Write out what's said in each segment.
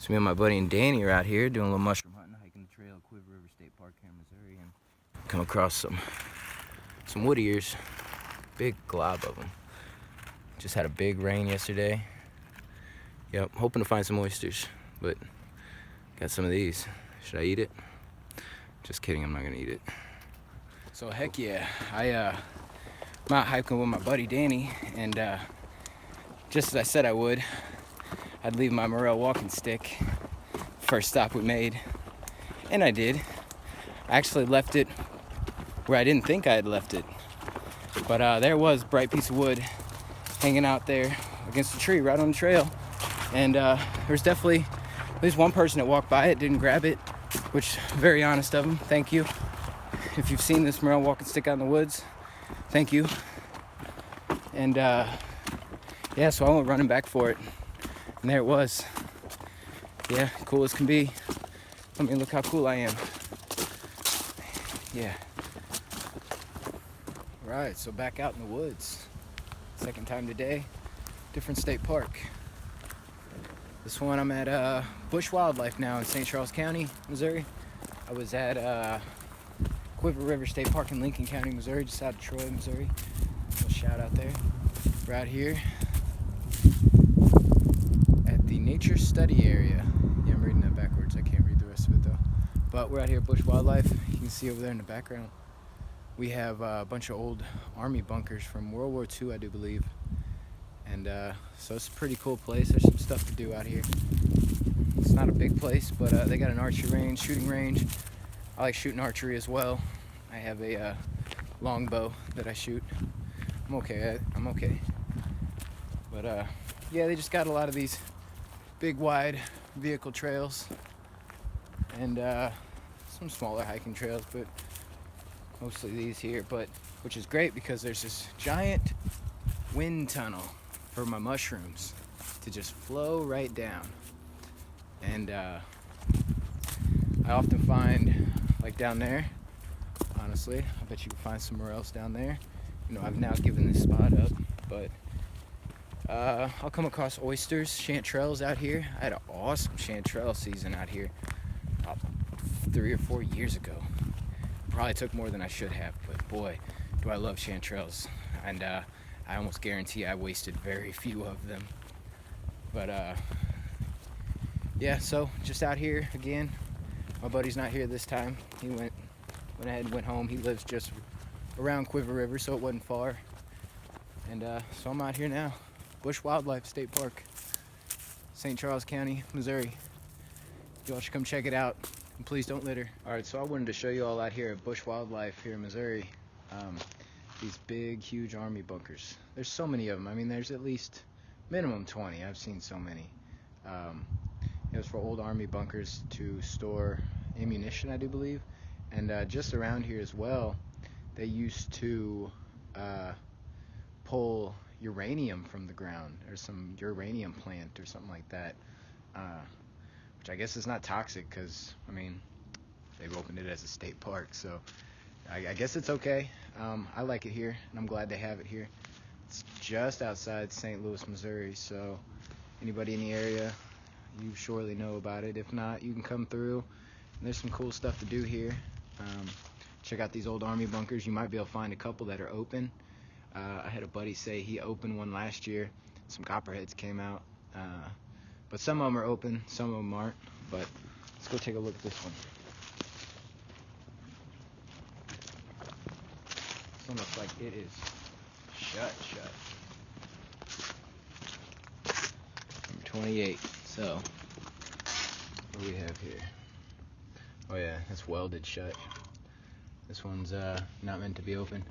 So me and my buddy and Danny are out here doing a little mushroom hunting, hiking the trail at Quiver River State Park here in Missouri, and come across some wood ears, big glob of them. Just had a big rain yesterday. Yep, hoping to find some oysters, but got some of these. Should I eat it? Just kidding, I'm not gonna eat it. So heck yeah, I'm out hiking with my buddy Danny, and just as I said I would, I'd leave my morel walking stick. First stop we made, and I did. I actually left it where I didn't think I had left it, but there it was, bright piece of wood hanging out there against the tree right on the trail. And there's definitely at least one person that walked by it, didn't grab it, which very honest of them. Thank you. If you've seen this morel walking stick out in the woods, thank you. And yeah, so I went running back for it, and there it was. Yeah, cool as can be. I mean, look how cool I am. Yeah. Right, so back out in the woods. Second time today, different state park. This one I'm at Busch Wildlife now in St. Charles County, Missouri. I was at Quiver River State Park in Lincoln County, Missouri, just out of Troy, Missouri. Little shout out there. We're out here at the Nature Study Area. Yeah, I'm reading that backwards. I can't read the rest of it though. But we're out here at Busch Wildlife. You can see over there in the background, we have a bunch of old army bunkers from World War II, I do believe. And so it's a pretty cool place. There's some stuff to do out here. It's not a big place, but they got an archery range, shooting range. I like shooting archery as well. I have a longbow that I shoot. I'm okay. But yeah, they just got a lot of these big, wide vehicle trails, and some smaller hiking trails, but mostly these here. But which is great because there's this giant wind tunnel for my mushrooms to just flow right down. And I often find, like down there, honestly, I bet you can find somewhere else down there. You know, I've now given this spot up, but I'll come across oysters, chanterelles out here. I had an awesome chanterelle season out here about 3 or 4 years ago. Probably took more than I should have, but boy, do I love chanterelles. And I almost guarantee I wasted very few of them. But yeah, so just out here again. My buddy's not here this time. He went ahead and went home. He lives just around Quiver River, so it wasn't far. And so I'm out here now. Busch Wildlife State Park, St. Charles County, Missouri. You all should come check it out. And please don't litter. All right, so I wanted to show you all out here at Busch Wildlife here in Missouri. These big, huge army bunkers. There's so many of them. I mean, there's at least minimum 20. I've seen so many. It was for old army bunkers to store ammunition, I do believe. And just around here as well, they used to pull uranium from the ground, or some uranium plant or something like that, which I guess is not toxic because, I mean, they've opened it as a state park, so I guess it's okay. I like it here, and I'm glad they have it here. It's just outside St. Louis, Missouri, so anybody in the area, you surely know about it. If not, you can come through, and there's some cool stuff to do here. Check out these old army bunkers. You might be able to find a couple that are open. I had a buddy say he opened one last year. Some copperheads came out, but some of them are open, some of them aren't. But let's go take a look at this one. This one looks like it is shut. Number 28. So, what do we have here? Oh yeah, it's welded shut. This one's not meant to be open.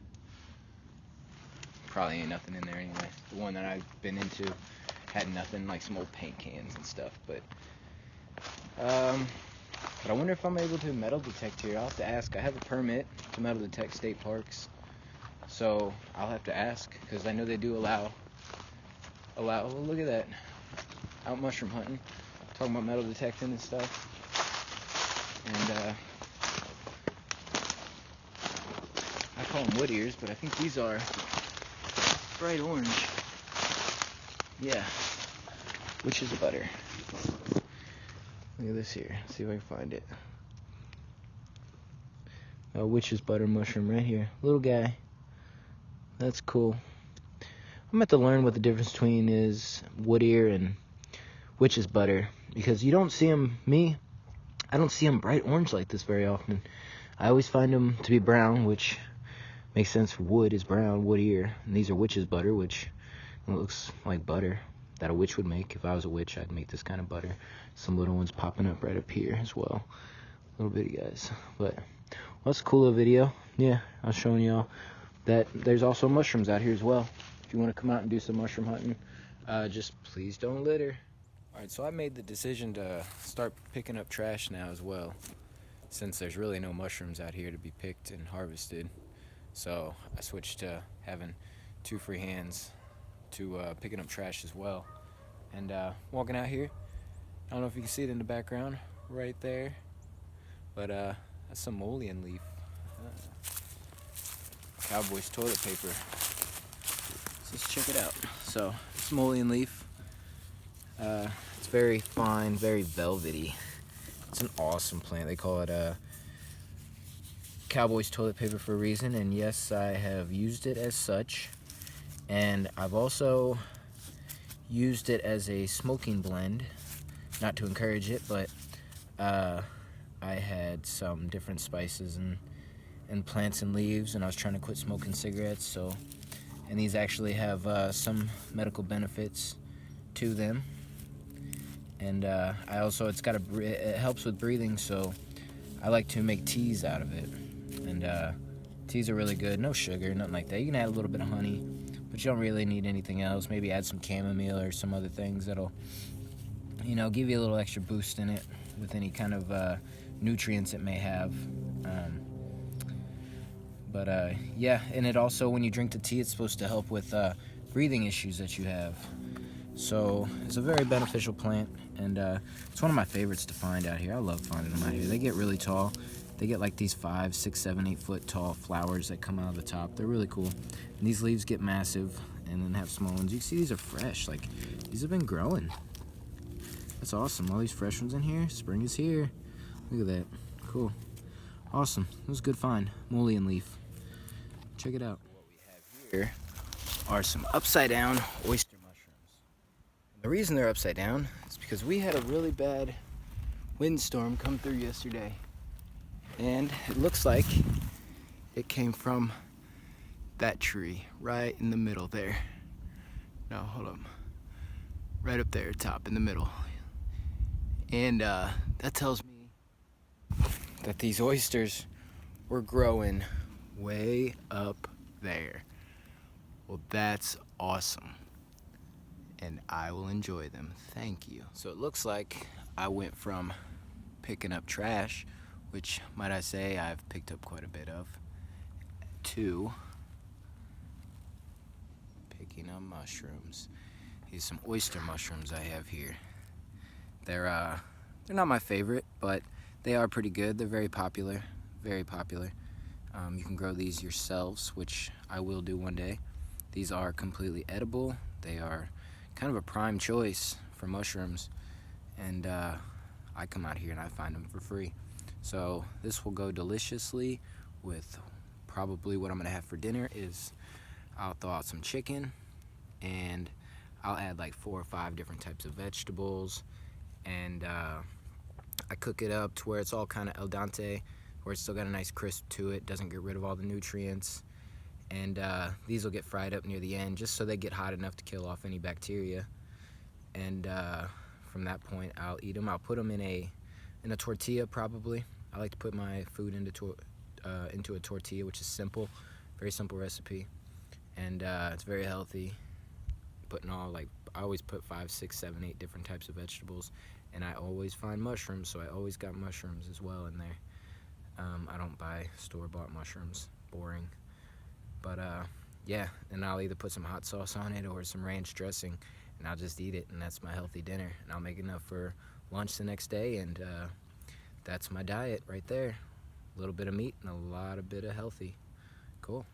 Probably ain't nothing in there anyway. The one that I've been into had nothing, like some old paint cans and stuff. But I wonder if I'm able to metal detect here. I'll have to ask. I have a permit to metal detect state parks, so I'll have to ask, because I know they do allow. Well, look at that, out mushroom hunting, talking about metal detecting and stuff. And I call them wood ears, but I think these are bright orange. Yeah, which is butter. Look at this here. See if I can find it. Witch's butter mushroom right here. Little guy. That's cool. I'm about to learn what the difference between is wood ear and witch's butter, because you don't see them. I don't see them bright orange like this very often. I always find them to be brown, which makes sense. Wood is brown, wood ear, and these are witch's butter, which looks like butter that a witch would make. If I was a witch, I'd make this kind of butter. Some little ones popping up right up here as well, little bitty guys. But well, that's a cool little video. Yeah, I was showing y'all that there's also mushrooms out here as well. If you want to come out and do some mushroom hunting, just please don't litter. Alright, so I made the decision to start picking up trash now as well, since there's really no mushrooms out here to be picked and harvested. So I switched to having 2 free hands to picking up trash as well. And walking out here, I don't know if you can see it in the background right there, but that's some mullein leaf. Cowboy's toilet paper. So let's check it out. So it's mullein leaf. It's very fine, very velvety. It's an awesome plant. They call it Cowboy's toilet paper for a reason, and yes, I have used it as such. And I've also used it as a smoking blend, not to encourage it, but I had some different spices and plants and leaves, and I was trying to quit smoking cigarettes. And these actually have some medical benefits to them. And I also, it helps with breathing, so I like to make teas out of it. And teas are really good. No sugar, nothing like that. You can add a little bit of honey, but you don't really need anything else. Maybe add some chamomile or some other things that'll, give you a little extra boost in it with any kind of nutrients it may have. Yeah, and it also, when you drink the tea, it's supposed to help with breathing issues that you have. So it's a very beneficial plant, and it's one of my favorites to find out here. I love finding them out here. They get really tall. They get like these 5, 6, 7, 8 foot tall flowers that come out of the top. They're really cool. And these leaves get massive and then have small ones. You can see these are fresh. Like, these have been growing. That's awesome. All these fresh ones in here. Spring is here. Look at that. Cool. Awesome. It was a good find. Mullein leaf. Check it out. What we have here are some upside down oyster mushrooms. The reason they're upside down is because we had a really bad windstorm come through yesterday. And it looks like it came from that tree right in the middle there. No, hold up. Right up there, top in the middle. And that tells me that these oysters were growing way up there. Well, that's awesome. And I will enjoy them. Thank you. So it looks like I went from picking up trash, which, might I say, I've picked up quite a bit of, to picking up mushrooms. Here's some oyster mushrooms I have here. They're not my favorite, but they are pretty good. They're very popular, very popular. You can grow these yourselves, which I will do one day. These are completely edible. They are kind of a prime choice for mushrooms, and I come out here and I find them for free. So this will go deliciously with probably what I'm gonna have for dinner is I'll throw out some chicken, and I'll add like 4 or 5 different types of vegetables, and I cook it up to where it's all kind of al dente, where it's still got a nice crisp to it, doesn't get rid of all the nutrients. And these will get fried up near the end just so they get hot enough to kill off any bacteria. And from that point, I'll eat them. I'll put them in a tortilla probably. I like to put my food into a tortilla, which is simple, very simple recipe, and it's very healthy. I always put 5, 6, 7, 8 different types of vegetables, and I always find mushrooms, so I always got mushrooms as well in there. I don't buy store-bought mushrooms, boring. But yeah, and I'll either put some hot sauce on it or some ranch dressing, and I'll just eat it, and that's my healthy dinner. And I'll make enough for lunch the next day, and that's my diet right there. A little bit of meat and a lot of bit of healthy. Cool.